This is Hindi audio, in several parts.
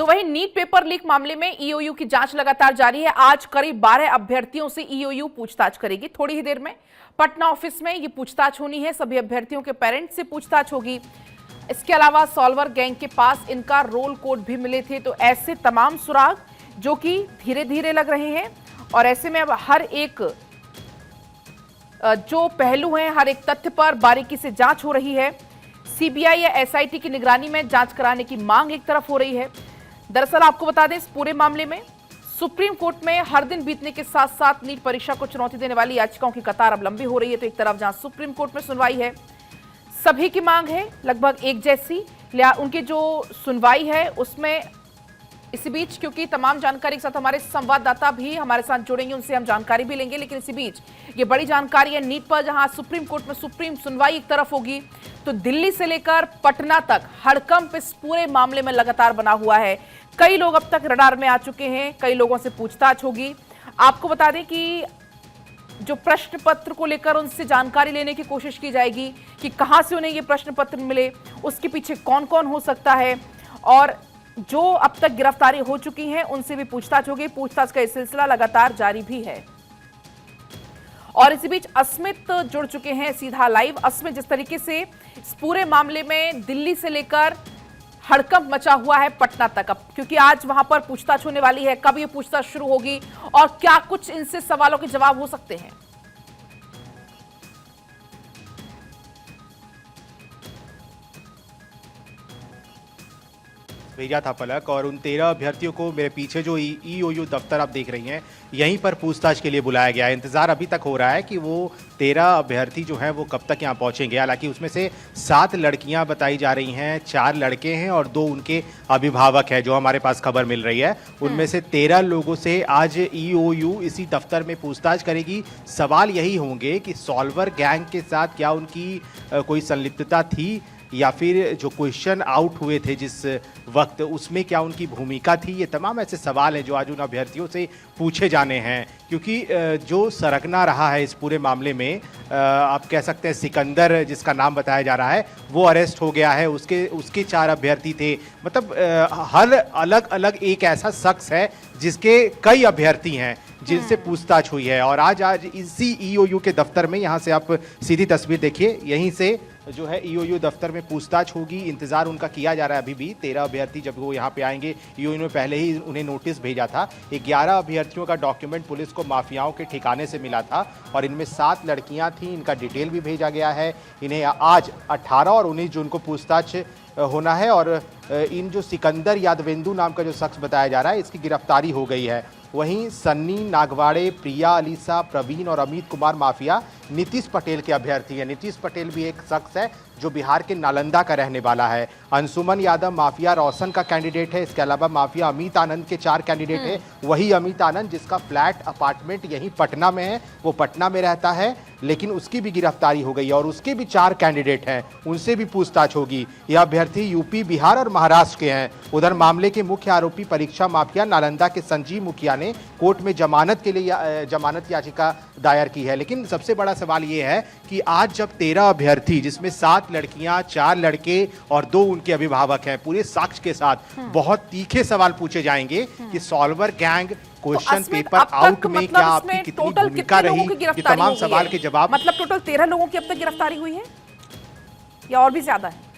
तो वहीं नीट पेपर लीक मामले में ईओयू की जांच लगातार जारी है। आज करीब 12 अभ्यर्थियों से ईओयू पूछताछ करेगी। थोड़ी ही देर में पटना ऑफिस में ये पूछताछ होनी है। सभी अभ्यर्थियों के पेरेंट्स से पूछताछ होगी। इसके अलावा सॉल्वर गैंग के पास इनका रोल कोड भी मिले थे। तो ऐसे तमाम सुराग जो कि धीरे धीरे लग रहे हैं और ऐसे में अब हर एक जो पहलू हैं, हर एक तथ्य पर बारीकी से जांच हो रही है। सीबीआई या एसआईटी की निगरानी में जांच कराने की मांग एक तरफ हो रही है। दरअसल आपको बता दें, इस पूरे मामले में सुप्रीम कोर्ट में हर दिन बीतने के साथ साथ नीट परीक्षा को चुनौती देने वाली याचिकाओं की कतार अब लंबी हो रही है। तो एक तरफ जहां सुप्रीम कोर्ट में सुनवाई है, सभी की मांग है लगभग एक जैसी, उनकी जो सुनवाई है उसमें इसी बीच, क्योंकि तमाम जानकारी के साथ हमारे संवाददाता भी हमारे साथ जुड़ेंगे, उनसे हम जानकारी भी लेंगे। लेकिन इसी बीच ये बड़ी जानकारी है नीट पर, जहां सुप्रीम कोर्ट में सुप्रीम सुनवाई एक तरफ होगी, तो दिल्ली से लेकर पटना तक हड़कंप इस पूरे मामले में लगातार बना हुआ है। कई लोग अब तक रडार में आ चुके हैं, कई लोगों से पूछताछ होगी। आपको बता दें कि जो प्रश्न पत्र को लेकर उनसे जानकारी लेने की कोशिश की जाएगी कि कहां से उन्हें ये प्रश्न पत्र मिले, उसके पीछे कौन कौन हो सकता है, और जो अब तक गिरफ्तारी हो चुकी हैं उनसे भी पूछताछ होगी। पूछताछ का यह सिलसिला लगातार जारी भी है। और इसी बीच अस्मित जुड़ चुके हैं सीधा लाइव। अस्मित, जिस तरीके से इस पूरे मामले में दिल्ली से लेकर हड़कंप मचा हुआ है पटना तक, अब क्योंकि आज वहां पर पूछताछ होने वाली है, कब ये पूछताछ शुरू होगी और क्या कुछ इनसे सवालों के जवाब हो सकते हैं। भेजा था पलक, और उन 13 अभ्यर्थियों को मेरे पीछे जो ईओयू दफ्तर आप देख रही हैं, यहीं पर पूछताछ के लिए बुलाया गया है। इंतजार अभी तक हो रहा है कि वो 13 अभ्यर्थी जो हैं वो कब तक यहाँ पहुँचेंगे। हालांकि उसमें से 7 लड़कियाँ बताई जा रही हैं, 4 लड़के हैं और 2 उनके अभिभावक हैं, जो हमारे पास खबर मिल रही है। उनमें से 13 लोगों से आज ईओयू इसी दफ्तर में पूछताछ करेगी। सवाल यही होंगे कि सॉल्वर गैंग के साथ क्या उनकी कोई संलिप्तता थी, या फिर जो क्वेश्चन आउट हुए थे जिस वक्त, उसमें क्या उनकी भूमिका थी। ये तमाम ऐसे सवाल हैं जो आज उन अभ्यर्थियों से पूछे जाने हैं, क्योंकि जो सरगना रहा है इस पूरे मामले में, आप कह सकते हैं सिकंदर जिसका नाम बताया जा रहा है, वो अरेस्ट हो गया है। उसके 4 अभ्यर्थी थे। मतलब हर अलग अलग एक ऐसा शख्स है जिसके कई अभ्यर्थी हैं जिनसे पूछताछ हुई है। और आज इसी ईओयू के दफ्तर में, यहाँ से आप सीधी तस्वीर देखिए, यहीं से जो है ईओयू दफ्तर में पूछताछ होगी। इंतजार उनका किया जा रहा है अभी भी। 13 अभ्यर्थी जब वो यहाँ पे आएंगे, ईओयू ने पहले ही उन्हें नोटिस भेजा था। 11 अभ्यर्थियों का डॉक्यूमेंट पुलिस को माफियाओं के ठिकाने से मिला था और इनमें 7 लड़कियां थीं। इनका डिटेल भी भेजा गया है। इन्हें आज 18 और 19 जून को पूछताछ होना है। और इन जो सिकंदर यादवेंदु नाम का जो शख्स बताया जा रहा है, इसकी गिरफ्तारी हो गई है। वहीं सन्नी नागवाड़े, प्रिया, अलीसा, प्रवीण और अमित कुमार माफिया नीतीश पटेल के अभ्यर्थी हैं। नीतीश पटेल भी एक शख्स है जो बिहार के नालंदा का रहने वाला है। अंशुमन यादव माफिया रोशन का कैंडिडेट है। इसके अलावा माफिया अमित आनंद के 4 कैंडिडेट हैं। वही अमित आनंद जिसका फ्लैट अपार्टमेंट यहीं पटना में है, वो पटना में रहता है, लेकिन उसकी भी गिरफ्तारी हो गई और उसके भी 4 कैंडिडेट हैं, उनसे भी पूछताछ होगी। यह अभ्यर्थी यूपी, बिहार और महाराष्ट्र के हैं। उधर मामले के मुख्य आरोपी परीक्षा माफिया नालंदा के संजीव मुखिया ने कोर्ट में जमानत के लिए जमानत याचिका दायर की है। लेकिन सबसे बड़ा सवाल यह है कि आज जब 13 अभ्यर्थी, जिसमें 7 लड़कियां, 4 लड़के और 2 उनके अभिभावक हैं, पूरे साक्ष्य के साथ बहुत तीखे सवाल पूछे जाएंगे कि solver gang question paper out में क्या आपकी कितनी भूमिका रही, ये तमाम सवाल के जवाब। मतलब टोटल 13 लोगों की अब तक गिरफ्तारी हुई है या और भी ज्यादा है?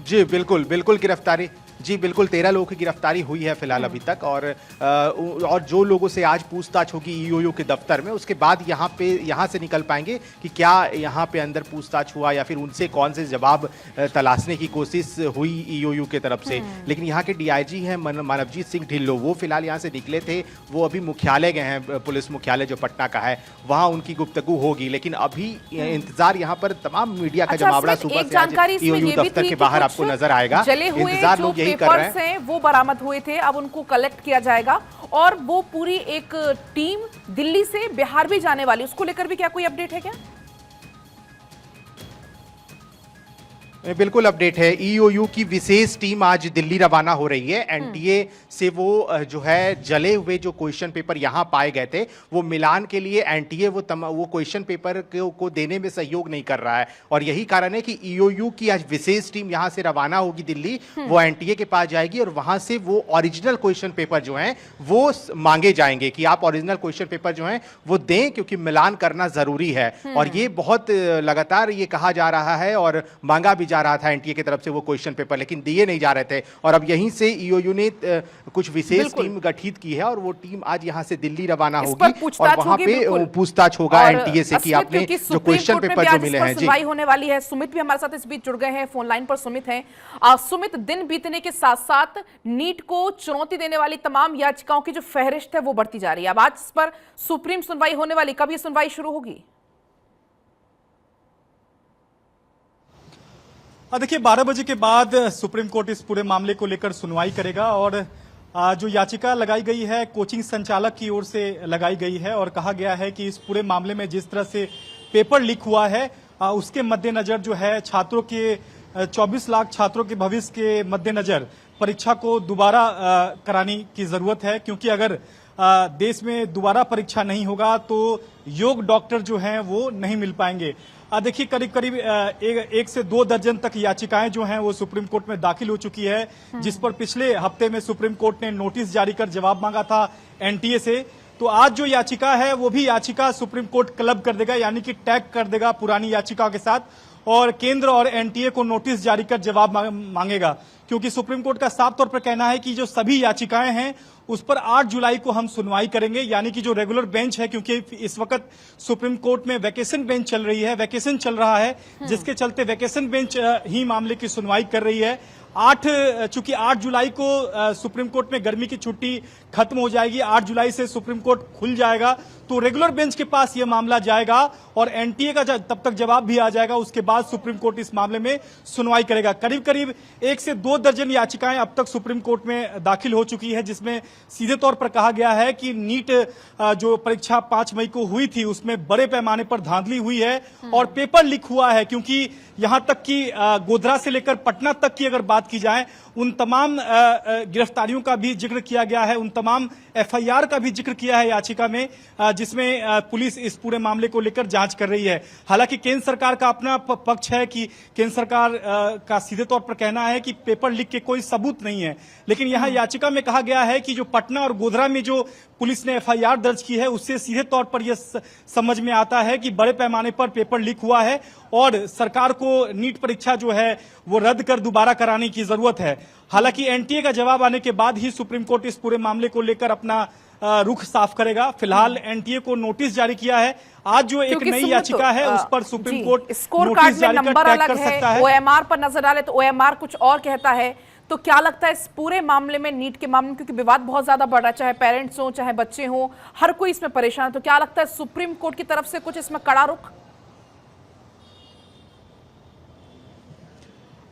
जी बिल्कुल गिरफ्तारी, जी बिल्कुल 13 लोगों की गिरफ्तारी हुई है फिलहाल अभी तक। और जो लोगों से आज पूछताछ होगी ईओयू के दफ्तर में, उसके बाद यहाँ से निकल पाएंगे कि क्या यहाँ पे अंदर पूछताछ हुआ या फिर उनसे कौन से जवाब तलाशने की कोशिश हुई ईओयू के तरफ से। लेकिन यहाँ के डीआईजी हैं मानवजीत सिंह ढिल्लो, वो फिलहाल यहाँ से निकले थे। वो अभी मुख्यालय गए हैं, पुलिस मुख्यालय जो पटना का है, वहाँ उनकी गुफ्तगू होगी। लेकिन अभी इंतजार यहाँ पर तमाम मीडिया का जमावड़ा सुबह से आज ईओयू दफ्तर के बाहर आपको नजर आएगा। इंतजार लोग पेपर्स हैं वो बरामद हुए थे, अब उनको कलेक्ट किया जाएगा और वो पूरी एक टीम दिल्ली से बिहार भी जाने वाली, उसको लेकर भी क्या कोई अपडेट है क्या? बिल्कुल अपडेट है। ईओयू की विशेष टीम आज दिल्ली रवाना हो रही है। एनटीए से वो जो है जले हुए जो क्वेश्चन पेपर यहां पाए गए थे वो मिलान के लिए एनटीए वो क्वेश्चन पेपर को देने में सहयोग नहीं कर रहा है और यही कारण है कि ईओयू की आज विशेष टीम यहां से रवाना होगी दिल्ली। वो एनटीए के पास जाएगी और वहां से वो ओरिजिनल क्वेश्चन पेपर जो हैं वो मांगे जाएंगे कि आप ओरिजिनल क्वेश्चन पेपर जो हैं वो दें क्योंकि मिलान करना जरूरी है। और ये बहुत लगातार ये कहा जा रहा है और मांगा भी जा रहा था एनटीए की तरफ से वो क्वेश्चन पेपर, लेकिन दिए नहीं जा रहे थे। और अब यहीं से ईओयू ने कुछ विशेष टीम गठित की है और वो टीम आज यहां से दिल्ली रवाना होगी और वहां पे पूछताछ होगा एनटीए से कि आपने जो क्वेश्चन पेपर जो मिले हैं जी होने वाली है। सुमित भी हमारे साथ इस बीच जुड़ गए हैं, फोन लाइन पर सुमित हैं। सुमित, दिन बीतने के साथ साथ नीट को चुनौती देने वाली तमाम याचिकाओं की जो फहरिस्त है वो बढ़ती जा रही है। अब आज इस पर सुप्रीम सुनवाई होने वाली, कब ये सुनवाई शुरू होगी? देखिए 12 बजे के बाद सुप्रीम कोर्ट इस पूरे मामले को लेकर सुनवाई करेगा और जो याचिका लगाई गई है कोचिंग संचालक की ओर से लगाई गई है और कहा गया है कि इस पूरे मामले में जिस तरह से पेपर लीक हुआ है उसके मद्देनजर जो है छात्रों के 24 लाख छात्रों के भविष्य के मद्देनजर परीक्षा को दोबारा कराने की जरूरत है, क्योंकि अगर देश में दोबारा परीक्षा नहीं होगा तो योग्य डॉक्टर जो हैं वो नहीं मिल पाएंगे। देखिए करीब करीब 1 से 2 दर्जन तक याचिकाएं जो हैं वो सुप्रीम कोर्ट में दाखिल हो चुकी है, जिस पर पिछले हफ्ते में सुप्रीम कोर्ट ने नोटिस जारी कर जवाब मांगा था एनटीए से। तो आज जो याचिका है वो भी याचिका सुप्रीम कोर्ट क्लब कर देगा, यानी कि टैग कर देगा पुरानी याचिका के साथ और केंद्र और एनटीए को नोटिस जारी कर जवाब मांगेगा, क्योंकि सुप्रीम कोर्ट का साफ तौर पर कहना है कि जो सभी याचिकाएं हैं उस पर 8 जुलाई को हम सुनवाई करेंगे, यानी कि जो रेगुलर बेंच है, क्योंकि इस वक्त सुप्रीम कोर्ट में वैकेशन बेंच चल रही है, वैकेशन चल रहा है, जिसके चलते वैकेशन बेंच ही मामले की सुनवाई कर रही है। चूंकि 8 जुलाई को सुप्रीम कोर्ट में गर्मी की छुट्टी खत्म हो जाएगी, 8 जुलाई से सुप्रीम कोर्ट खुल जाएगा, तो रेगुलर बेंच के पास यह मामला जाएगा और एनटीए का तब तक जवाब भी आ जाएगा। उसके बाद सुप्रीम कोर्ट इस मामले में सुनवाई करेगा। करीब करीब 1 से 2 दर्जन याचिकाएं अब तक सुप्रीम कोर्ट में दाखिल हो चुकी है, जिसमें सीधे तौर पर कहा गया है कि नीट जो परीक्षा 5 मई को हुई थी उसमें बड़े पैमाने पर धांधली हुई है और पेपर लीक हुआ है, क्योंकि यहां तक कि गोधरा से लेकर पटना तक की अगर बात की जाए उन तमाम गिरफ्तारियों का भी जिक्र किया गया है, उन तमाम एफआईआर का भी जिक्र किया है याचिका में, जिसमें पुलिस इस पूरे मामले को लेकर जांच कर रही है। हालांकि केंद्र सरकार का अपना पक्ष है कि केंद्र सरकार का सीधे तौर पर कहना है कि पेपर लीक के कोई सबूत नहीं है, लेकिन यहां याचिका में कहा गया है कि जो पटना और गोधरा में जो पुलिस ने एफआईआर दर्ज की है उससे सीधे तौर पर यह समझ में आता है कि बड़े पैमाने पर पेपर लीक हुआ है और सरकार को नीट परीक्षा जो है वो रद्द कर दोबारा कराने की जरूरत है। हालांकि एनटीए का जवाब आने के बाद ही सुप्रीम कोर्ट इस पूरे मामले को लेकर अपना रुख साफ करेगा। फिलहाल एनटीए को नोटिस जारी किया है। आज जो एक नई याचिका है उस पर सुप्रीम कोर्ट स्कोर कार्ड में नंबर अलग है, ओएमआर पर नजर डाले तो ओएमआर कुछ और कहता है। तो क्या लगता है इस पूरे मामले में, नीट के मामले में, क्योंकि विवाद बहुत ज्यादा बढ़ रहा है, चाहे पेरेंट्स हो चाहे बच्चे हो, हर कोई इसमें परेशान है, तो क्या लगता है सुप्रीम कोर्ट की तरफ से कुछ इसमें कड़ा रुख?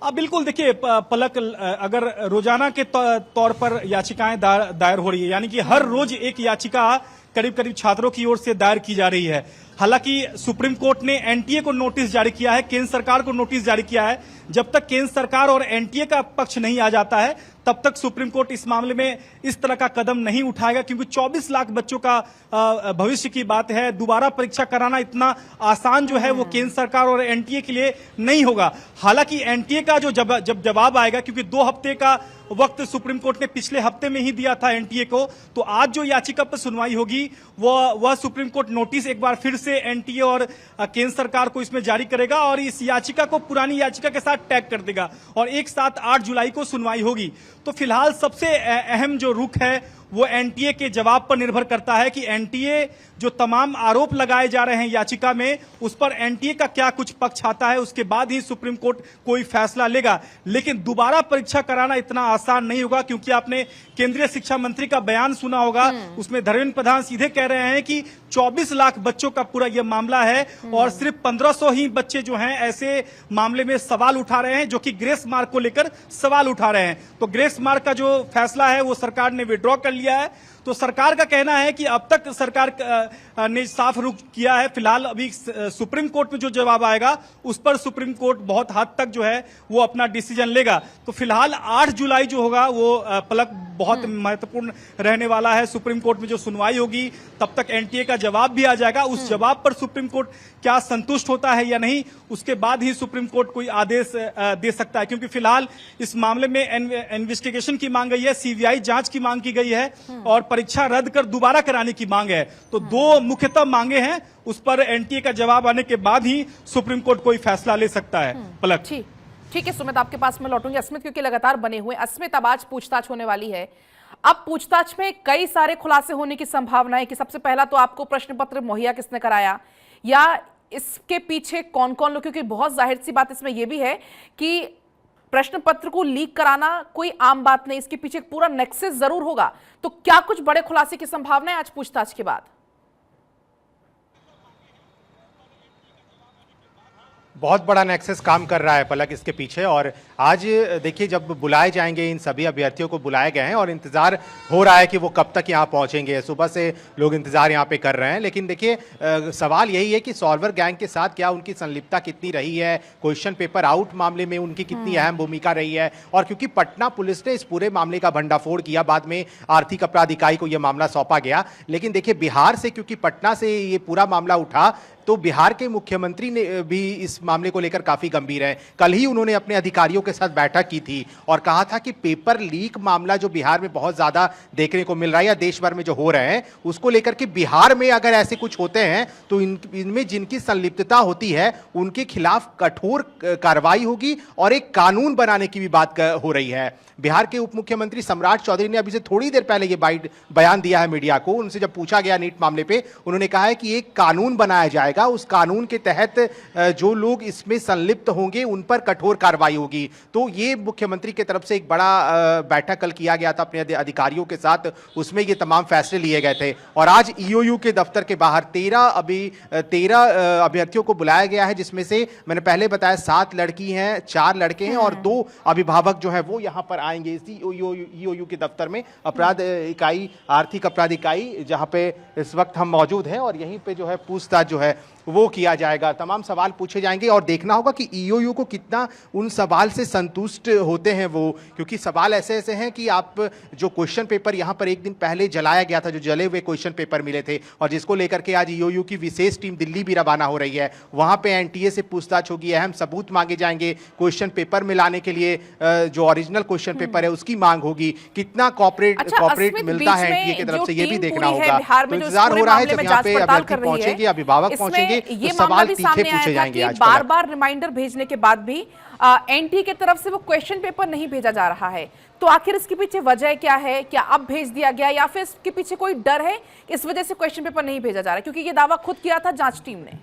बिल्कुल, देखिए पलक, अगर रोजाना के तौर पर याचिकाएं दायर हो रही है, यानी कि हर रोज एक याचिका करीब करीब छात्रों की ओर से दायर की जा रही है। हालांकि सुप्रीम कोर्ट ने एनटीए को नोटिस जारी किया है, केंद्र सरकार को नोटिस जारी किया है। जब तक केंद्र सरकार और एनटीए का पक्ष नहीं आ जाता है तब तक सुप्रीम कोर्ट इस मामले में इस तरह का कदम नहीं उठाएगा, क्योंकि 24 लाख बच्चों का भविष्य की बात है। दोबारा परीक्षा कराना इतना आसान जो है वो केंद्र सरकार और एनटीए के लिए नहीं होगा। हालांकि एनटीए का जब जवाब आएगा, क्योंकि 2 हफ्ते का वक्त सुप्रीम कोर्ट ने पिछले हफ्ते में ही दिया था एनटीए को, तो आज जो याचिका पर सुनवाई होगी वह सुप्रीम कोर्ट नोटिस एक बार फिर से एनटीए और केंद्र सरकार को इसमें जारी करेगा और इस याचिका को पुरानी याचिका के साथ टैग कर देगा और एक साथ 8 जुलाई को सुनवाई होगी। तो फिलहाल सबसे अहम जो रुख है वो एनटीए के जवाब पर निर्भर करता है कि एनटीए जो तमाम आरोप लगाए जा रहे हैं याचिका में उस पर एनटीए का क्या कुछ पक्ष आता है, उसके बाद ही सुप्रीम कोर्ट कोई फैसला लेगा। लेकिन दोबारा परीक्षा कराना इतना आसान नहीं होगा, क्योंकि आपने केंद्रीय शिक्षा मंत्री का बयान सुना होगा, उसमें धर्मेंद्र प्रधान सीधे कह रहे हैं कि 24 लाख बच्चों का पूरा यह मामला है और सिर्फ 1500 ही बच्चे जो हैं ऐसे मामले में सवाल उठा रहे हैं, जो कि ग्रेस मार्क को लेकर सवाल उठा रहे हैं। तो ग्रेस इंडेक्स मार्क का जो फैसला है वो सरकार ने विड्रॉ कर लिया है। तो सरकार का कहना है कि अब तक सरकार ने साफ रुख किया है। फिलहाल अभी सुप्रीम कोर्ट में जो जवाब आएगा उस पर सुप्रीम कोर्ट बहुत हद तक जो है वो अपना डिसीजन लेगा। तो फिलहाल 8 जुलाई जो होगा वो पलक बहुत महत्वपूर्ण रहने वाला है। सुप्रीम कोर्ट में जो सुनवाई होगी तब तक एनटीए का जवाब भी आ जाएगा। उस जवाब पर सुप्रीम कोर्ट क्या संतुष्ट होता है या नहीं, उसके बाद ही सुप्रीम कोर्ट कोई आदेश दे सकता है, क्योंकि फिलहाल इस मामले में इन्वेस्टिगेशन की मांग गई है, सीबीआई जांच की मांग की गई है और परीक्षा रद्द कर दोबारा कराने की मांग है। तो दो मुख्यतः मांगे हैं, उस पर एनटीए का जवाब आने के बाद ही सुप्रीम कोर्ट कोई फैसला ले सकता है। पलक ठीक है सुमित, आपके पास मैं लौटूंगी। अस्मित क्योंकि लगातार बने हुए, अस्मित अब आज पूछताछ होने वाली है। अब पूछताछ में कई सारे खुलासे होने की संभावना है कि सबसे पहला तो आपको प्रश्न पत्र मुहैया किसने कराया, या इसके पीछे कौन कौन लोग, क्योंकि बहुत जाहिर सी बात इसमें यह भी है कि प्रश्न पत्र को लीक कराना कोई आम बात नहीं, इसके पीछे एक पूरा नेक्सस जरूर होगा। तो क्या कुछ बड़े खुलासे की संभावना है आज पूछताछ के बाद? बहुत बड़ा नेक्सस काम कर रहा है पलक इसके पीछे। और आज देखिए जब बुलाए जाएंगे, इन सभी अभ्यर्थियों को बुलाए गए हैं और इंतजार हो रहा है कि वो कब तक यहाँ पहुंचेंगे। सुबह से लोग इंतजार यहाँ पे कर रहे हैं, लेकिन देखिए सवाल यही है कि सॉल्वर गैंग के साथ क्या उनकी संलिप्तता कितनी रही है, क्वेश्चन पेपर आउट मामले में उनकी कितनी अहम भूमिका रही है। और क्योंकि पटना पुलिस ने इस पूरे मामले का भंडाफोड़ किया, बाद में आर्थिक अपराध इकाई को यह मामला सौंपा गया, लेकिन देखिए बिहार से, क्योंकि पटना से ये पूरा मामला उठा, तो बिहार के मुख्यमंत्री ने भी इस मामले को लेकर काफी गंभीर हैं। कल ही उन्होंने अपने अधिकारियों के साथ बैठक की थी और कहा था कि पेपर लीक मामला जो बिहार में बहुत ज्यादा देखने को मिल रहा है या देश भर में जो हो रहे हैं, उसको लेकर के बिहार में अगर ऐसे कुछ होते हैं तो इनमें जिनकी संलिप्तता होती है उनके खिलाफ कठोर कार्रवाई होगी और एक कानून बनाने की भी बात हो रही है। बिहार के उप मुख्यमंत्री सम्राट चौधरी ने अभी से थोड़ी देर पहले ये बयान दिया है मीडिया को। उनसे जब पूछा गया नीट मामले पे, उन्होंने कहा है कि एक कानून बनाया जाएगा, उस कानून के तहत जो लोग इसमें संलिप्त होंगे उन पर कठोर कार्रवाई होगी। तो ये मुख्यमंत्री की तरफ से एक बड़ा बैठक कल किया गया था अपने अधिकारियों के साथ, उसमें ये तमाम फैसले लिए गए थे। और आज ईओयू के दफ्तर के बाहर 13 अभ्यर्थियों को बुलाया गया है, जिसमें से मैंने पहले बताया 7 लड़की हैं, 4 लड़के हैं और 2 अभिभावक जो है वो यहाँ पर आएंगे इसी ईओयू के दफ्तर में। अपराध इकाई, आर्थिक अपराध इकाई, जहां पे इस वक्त हम मौजूद हैं, और यहीं पे जो है पूछताछ जो है वो किया जाएगा। तमाम सवाल पूछे जाएंगे और देखना होगा कि ईओयू को कितना उन सवाल से संतुष्ट होते हैं वो, क्योंकि सवाल ऐसे ऐसे हैं कि आप जो क्वेश्चन पेपर यहाँ पर एक दिन पहले जलाया गया था, जो जले हुए क्वेश्चन पेपर मिले थे और जिसको लेकर के आज ईओयू की विशेष टीम दिल्ली भी रवाना हो रही है, वहां पे एनटीए से पूछताछ होगी, अहम सबूत मांगे जाएंगे, क्वेश्चन पेपर मिलाने के लिए जो ओरिजिनल क्वेश्चन पेपर है उसकी मांग होगी, कितना कॉपरेट मिलता है एनटीए की तरफ से ये भी देखना होगा। तो इंतजार हो रहा है जब यहाँ पे अभ्यर्थी पहुंचेंगे, अभिभावक पहुंचेंगे, ये मामला भी सामने आया था कि बार-बार रिमाइंडर भेजने के बाद भी एनटीए की तरफ से वो क्वेश्चन पेपर नहीं भेजा जा रहा है। तो आखिर इसके पीछे वजह क्या है? क्या अब भेज दिया गया या फिर इसके पीछे कोई डर है इस वजह से क्वेश्चन पेपर नहीं भेजा जा रहा है? क्योंकि ये दावा खुद किया था जांच टीम ने।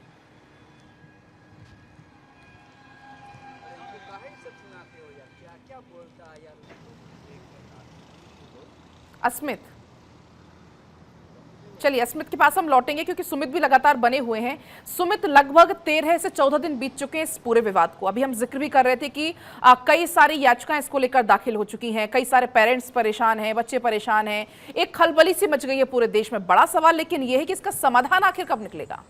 अस्मित, चलिए अस्मित के पास हम लौटेंगे क्योंकि सुमित भी लगातार बने हुए हैं। सुमित, लगभग 13 से 14 दिन बीत चुके हैं इस पूरे विवाद को। अभी हम जिक्र भी कर रहे थे कि कई सारी याचिकाएं इसको लेकर दाखिल हो चुकी हैं, कई सारे पेरेंट्स परेशान हैं, बच्चे परेशान हैं, एक खलबली सी मच गई है पूरे देश में। बड़ा सवाल लेकिन यह है कि इसका समाधान आखिर कब निकलेगा?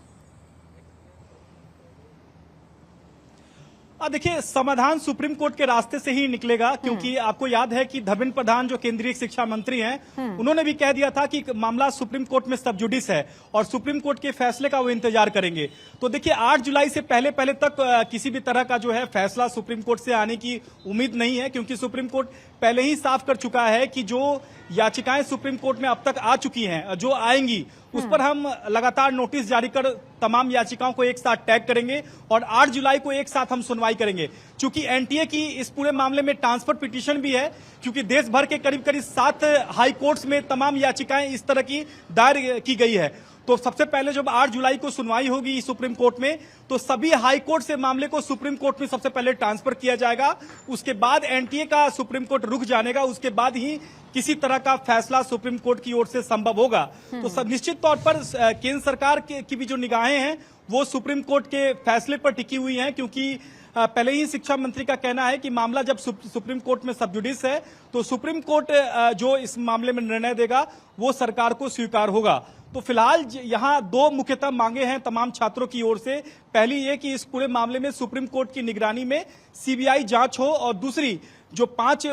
देखिए, समाधान सुप्रीम कोर्ट के रास्ते से ही निकलेगा, क्योंकि आपको याद है कि धर्मेंद्र प्रधान जो केंद्रीय शिक्षा मंत्री हैं, उन्होंने भी कह दिया था कि मामला सुप्रीम कोर्ट में सब जुडिस है और सुप्रीम कोर्ट के फैसले का वो इंतजार करेंगे। तो देखिए 8 जुलाई से पहले तक किसी भी तरह का जो है फैसला सुप्रीम कोर्ट से आने की उम्मीद नहीं है, क्योंकि सुप्रीम कोर्ट पहले ही साफ कर चुका है कि जो याचिकाएं सुप्रीम कोर्ट में अब तक आ चुकी हैं, जो आएंगी, उस पर हम लगातार नोटिस जारी कर तमाम याचिकाओं को एक साथ टैग करेंगे और 8 जुलाई को एक साथ हम सुनवाई करेंगे। चूंकि एनटीए की इस पूरे मामले में ट्रांसफर पिटीशन भी है, क्योंकि देश भर के करीब 7 हाई कोर्ट्स में तमाम याचिकाएं इस तरह की दायर की गई है। तो सबसे पहले जब 8 जुलाई को सुनवाई होगी सुप्रीम कोर्ट में, तो सभी हाई कोर्ट से मामले को सुप्रीम कोर्ट में सबसे पहले ट्रांसफर किया जाएगा। उसके बाद एनटीए का सुप्रीम कोर्ट रुक जानेगा, उसके बाद ही किसी तरह का फैसला सुप्रीम कोर्ट की ओर से संभव होगा। तो सब निश्चित तौर पर केंद्र सरकार की भी जो निगाहें हैं वो सुप्रीम कोर्ट के फैसले पर टिकी हुई हैं, क्योंकि पहले ही शिक्षा मंत्री का कहना है कि मामला जब सुप्रीम कोर्ट में सब जुडिस है तो सुप्रीम कोर्ट जो इस मामले में निर्णय देगा वो सरकार को स्वीकार होगा। तो फिलहाल यहाँ दो मुख्यतः मांगे हैं तमाम छात्रों की ओर से। पहली ये कि इस पूरे मामले में सुप्रीम कोर्ट की निगरानी में सीबीआई जांच हो, और दूसरी जो 5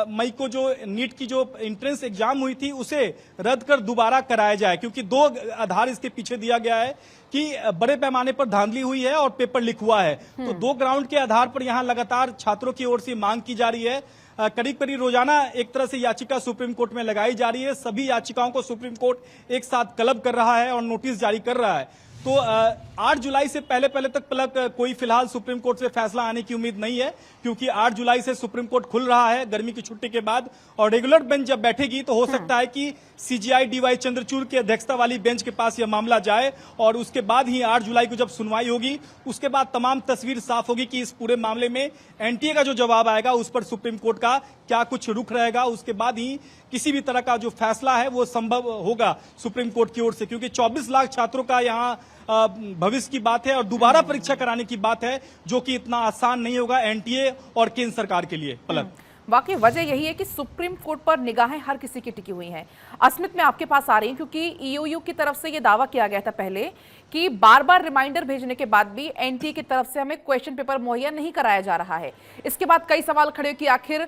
मई को जो नीट की जो एंट्रेंस एग्जाम हुई थी उसे रद्द कर दोबारा कराया जाए, क्योंकि 2 आधार इसके पीछे दिया गया है कि बड़े पैमाने पर धांधली हुई है और पेपर लीक हुआ है। तो 2 ग्राउंड के आधार पर यहाँ लगातार छात्रों की ओर से मांग की जा रही है। करीब करीब रोजाना एक तरह से याचिका सुप्रीम कोर्ट में लगाई जा रही है। सभी याचिकाओं को सुप्रीम कोर्ट एक साथ क्लब कर रहा है और नोटिस जारी कर रहा है। तो 8 जुलाई से पहले तक कोई फिलहाल सुप्रीम कोर्ट से फैसला आने की उम्मीद नहीं है, क्योंकि 8 जुलाई से सुप्रीम कोर्ट खुल रहा है गर्मी की छुट्टी के बाद, और रेगुलर बेंच जब बैठेगी तो हो सकता है कि सीजीआई डीवाई चंद्रचूड़ की अध्यक्षता वाली बेंच के पास यह मामला जाए, और उसके बाद ही 8 जुलाई को जब सुनवाई होगी उसके बाद तमाम तस्वीर साफ होगी कि इस पूरे मामले में एनटीए का जो जवाब आएगा उस पर सुप्रीम कोर्ट का क्या कुछ रुख रहेगा। उसके बाद ही किसी भी तरह का जो फैसला है वो संभव होगा सुप्रीम कोर्ट की ओर से, क्योंकि 24 लाख छात्रों का यहाँ भविष्य की बात है और दोबारा परीक्षा कराने की बात है, जो कि इतना आसान नहीं होगा एनटीए और केंद्र सरकार के लिए। पलक, वाकई वजह यही है कि सुप्रीम कोर्ट पर निगाहें हर किसी की टिकी हुई हैं। अस्मित में आपके पास आ रही हूं, क्योंकि ईओयू की तरफ से यह दावा किया गया था पहले कि बार बार रिमाइंडर भेजने के बाद भी एनटीए की तरफ से हमें क्वेश्चन पेपर मुहैया नहीं कराया जा रहा है। इसके बाद कई सवाल खड़े कि आखिर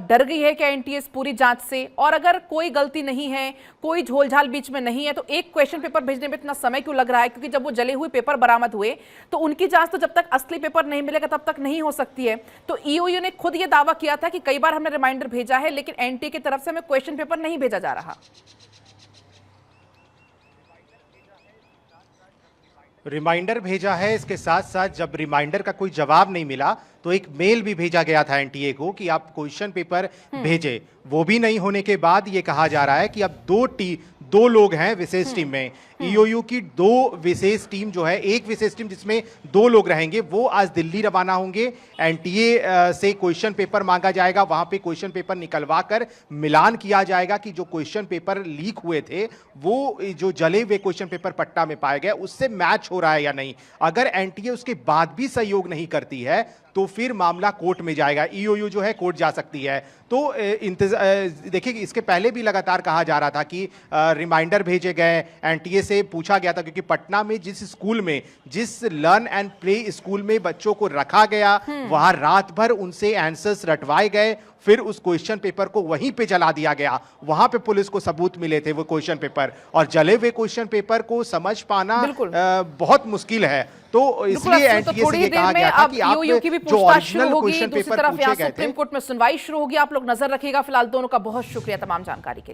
डर गई है क्या एनटीए इस पूरी जांच से, और अगर कोई गलती नहीं है, कोई झोलझाल बीच में नहीं है, तो एक क्वेश्चन पेपर भेजने में इतना समय क्यों लग रहा है? क्योंकि जब वो जले हुए पेपर बरामद हुए तो उनकी जांच तो जब तक असली पेपर नहीं मिलेगा तब तक नहीं हो सकती है। तो ईओयू ने खुद ये दावा किया था कि कई बार हमने रिमाइंडर भेजा है लेकिन एनटीए की तरफ से हमें क्वेश्चन पेपर नहीं भेजा जा रहा। रिमाइंडर भेजा है, इसके साथ साथ जब रिमाइंडर का कोई जवाब नहीं मिला तो एक मेल भी भेजा गया था एनटीए को कि आप क्वेश्चन पेपर भेजें। वो भी नहीं होने के बाद ये कहा जा रहा है कि अब 2 लोग हैं विशेष टीम में। ईओयू की 2 विशेष टीम जो है, एक विशेष टीम जिसमें 2 लोग रहेंगे, वो आज दिल्ली रवाना होंगे। एनटीए से क्वेश्चन पेपर मांगा जाएगा, वहां पे क्वेश्चन पेपर निकलवा कर मिलान किया जाएगा कि जो क्वेश्चन पेपर लीक हुए थे वो जो जले हुए क्वेश्चन पेपर पट्टा में पाए गए उससे मैच हो रहा है या नहीं। अगर एनटीए उसके बाद भी सहयोग नहीं करती है तो फिर मामला कोर्ट में जाएगा। ईओयू जो है कोर्ट जा सकती है। तो देखिए, इसके पहले भी लगातार कहा जा रहा था कि रिमाइंडर भेजे गए, एनटीए से पूछा गया था, क्योंकि पटना में जिस स्कूल में, जिस लर्न एंड प्ले स्कूल में बच्चों को रखा गया, वहां रात भर उनसे आंसर्स रटवाए गए, फिर उस क्वेश्चन पेपर को वहीं पे जला दिया गया। वहां पे पुलिस को सबूत मिले थे वो क्वेश्चन पेपर, और जले हुए क्वेश्चन पेपर को समझ पाना बहुत मुश्किल है। तो इसलिए एनटीए से ये कहा गया था कि आप जो ओरिजिनल क्वेश्चन पेपर पूछे गए थे, सुप्रीम कोर्ट में सुनवाई शुरू होगी। आप लोग नजर रखिएगा। फिलहाल दोनों का बहुत शुक्रिया तमाम जानकारी के लिए।